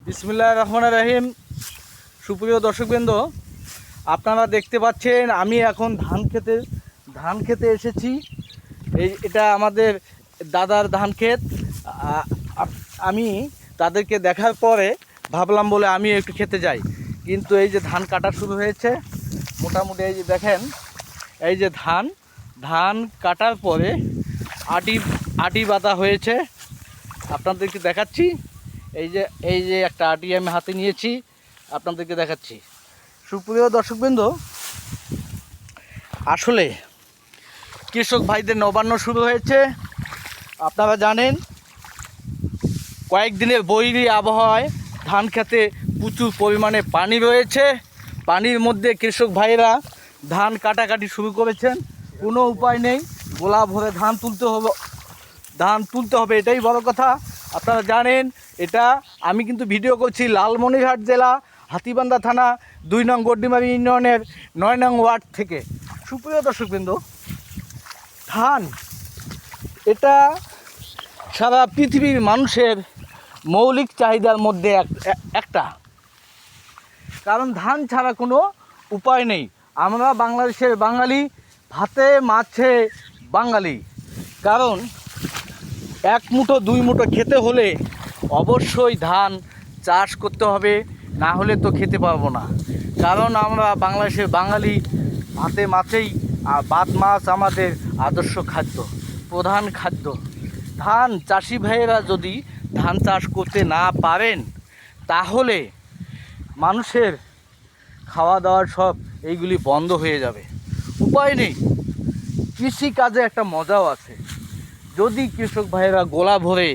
বিসমিল্লাহির রহমানির রহিম। সুপ্রিয় দর্শকবৃন্দ, আপনারা দেখতে পাচ্ছেন আমি এখন ধান খেতে এসেছি। এটা আমাদের দাদার ধান ক্ষেত। আমি তাদেরকে দেখার পরে ভাবলাম বলে আমি একটু খেতে যাই, কিন্তু এই যে ধান কাটা শুরু হয়েছে মোটামুটি। এই যে দেখেন, এই যে ধান কাটার পরে আটি বাঁধা হয়েছে, আপনাদেরকে দেখাচ্ছি। এই যে একটা আটি আমি হাতে নিয়েছি, আপনাদেরকে দেখাচ্ছি। সুপ্রিয় দর্শকবৃন্দ, আসলে কৃষক ভাইদের নবান্ন শুরু হয়েছে। আপনারা জানেন, কয়েকদিনের বৈরী আবহাওয়ায় ধান খেতে প্রচুর পরিমাণে পানি রয়েছে। পানির মধ্যে কৃষক ভাইরা ধান কাটাকাটি শুরু করেছেন। কোনো উপায় নেই, গোলা ভরে ধান তুলতে হবে, এটাই বড় কথা। আপনারা জানেন, এটা আমি কিন্তু ভিডিও করছি লালমনিরহাট জেলা হাতীবান্ধা থানা ২ নং গড্ডিমারি ইউনিয়নের ৯ নং ওয়ার্ড থেকে। সুপ্রিয় দর্শকবৃন্দ, ধান এটা সারা পৃথিবীর মানুষের মৌলিক চাহিদার মধ্যে একটা, কারণ ধান ছাড়া কোনো উপায় নেই। আমরা বাংলাদেশের বাঙালি, ভাতে মাছে বাঙালি। কারণ এক মুঠো দুই মুঠো খেতে হলে অবশ্যই ধান চাষ করতে হবে, না হলে তো খেতে পারবো না। কারণ আমরা বাংলাদেশের বাঙালি, ভাতে মাছেই ভাত মাছ আমাদের আদর্শ খাদ্য, প্রধান খাদ্য। ধান চাষি ভাইয়েরা যদি ধান চাষ করতে না পারেন, তাহলে মানুষের খাওয়া দাওয়ার সব এইগুলি বন্ধ হয়ে যাবে। উপায় নেই। কৃষিকাজে একটা মজাও আছে। যদি কৃষক ভাইয়েরা গোলা ভরে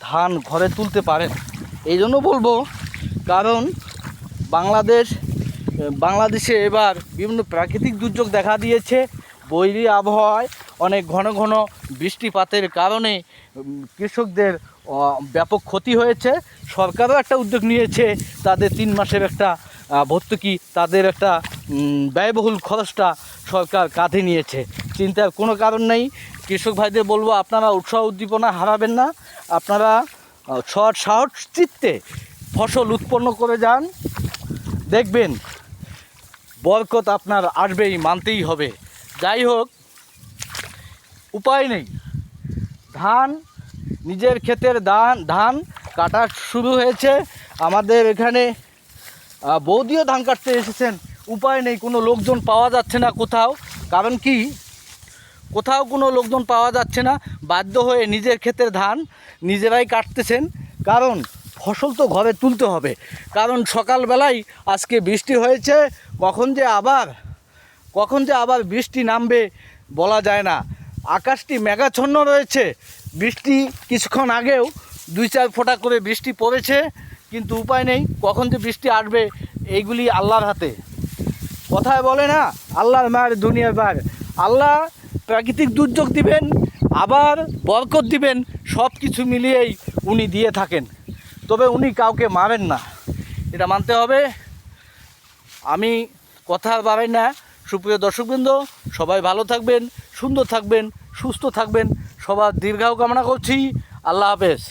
ধান ঘরে তুলতে পারেন, এই জন্য বলবো, কারণ বাংলাদেশে এবার বিভিন্ন প্রাকৃতিক দুর্যোগ দেখা দিয়েছে। বৈরী আবহাওয়ায় অনেক ঘন ঘন বৃষ্টিপাতের কারণে কৃষকদের ব্যাপক ক্ষতি হয়েছে। সরকারও একটা উদ্যোগ নিয়েছে, তাদের 3 মাসের একটা ভর্তুকি, তাদের একটা ব্যয়বহুল খরচটা সরকার কাঁধে নিয়েছে। চিন্তার কোনো কারণ নেই। কৃষক ভাইদের বলবো, আপনারা উৎসাহ উদ্দীপনা হারাবেন না। আপনারা সাহস চিত্তে ফসল উৎপন্ন করে যান, দেখবেন বরকত আপনার আসবেই, মানতেই হবে। যাই হোক, উপায় নেই। ধান নিজের ক্ষেতের ধান কাটা শুরু হয়েছে। আমাদের এখানে বৌদিও ধান কাটতে এসেছেন। উপায় নেই, কোনো লোকজন পাওয়া যাচ্ছে না কোথাও। কারণ কি, কোথাও কোনো লোকজন পাওয়া যাচ্ছে না, বাধ্য হয়ে নিজের ক্ষেতের ধান নিজেরাই কাটতেছেন। কারণ ফসল তো ঘরে তুলতে হবে। কারণ সকালবেলায় আজকে বৃষ্টি হয়েছে, কখন যে আবার বৃষ্টি নামবে বলা যায় না। আকাশটি মেঘাচ্ছন্ন রয়েছে। বৃষ্টি কিছুক্ষণ আগেও 2-4 ফোঁটা করে বৃষ্টি পড়েছে, কিন্তু উপায় নেই, কখন যে বৃষ্টি আসবে এইগুলি আল্লাহর হাতে। কথায় বলে না, আল্লাহর মার দুনিয়ার বার। আল্লাহ প্রাকৃতিক দুর্যোগ দিবেন, আবার বরকত দিবেন, সব কিছু মিলিয়েই উনি দিয়ে থাকেন। তবে উনি কাউকে মারেন না, এটা মানতে হবে। আমি কথা বাড়াই না। সুপ্রিয় দর্শকবৃন্দ, সবাই ভালো থাকবেন, সুন্দর থাকবেন, সুস্থ থাকবেন, সবার দীর্ঘায়ু কামনা করছি। আল্লাহ হাফেজ।